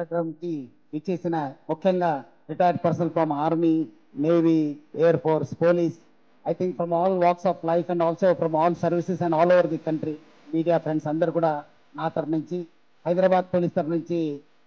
కార్యక్రమంకి ఇచ్చేసిన ముఖ్యంగా retired person from army, navy, air force, police, I think from all walks of life and also from all services and all over the country, media friends అందరు కూడా నా తరఫు నుంచి Hyderabad police తరఫు నుంచి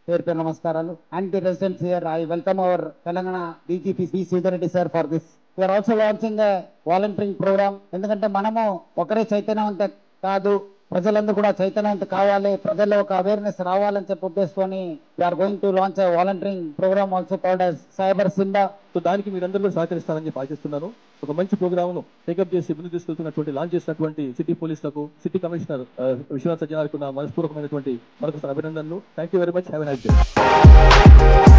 పేరు పేరు నమస్కారాలు. And the residents here, I welcome our Telangana DGP C Sridhar Reddy sir for this. We are also launching volunteering programme. ఎందుకంటే మనము ఒకరే చైతన్యవంతం కాదు, ప్రజలందరూ కూడా చైతన్యవంతం కావాలి, ప్రజల్లో ఒక అవేర్నెస్ రావాలని చెప్పి ఉద్దేశించుకొని we are going to launch volunteering programme also called as cyber Simba. So దానికి మీరందరూ కూడా సహకరిస్తారని చెప్పి ఆశిస్తున్నాను. ఒక మంచి ప్రోగ్రామ్ను టేకప్ చేసి ముందుకు తీసుకెళ్తున్నటువంటి లాంచ్ చేసినటువంటి సిటీ పోలీసులకు, సిటీ కమిషనర్ విశ్వనాథ్ సజ్జనార్కు నా మనస్పూర్వకమైనటువంటి మరొకసారి అభినందనలు. Thank you very much. Have a nice day.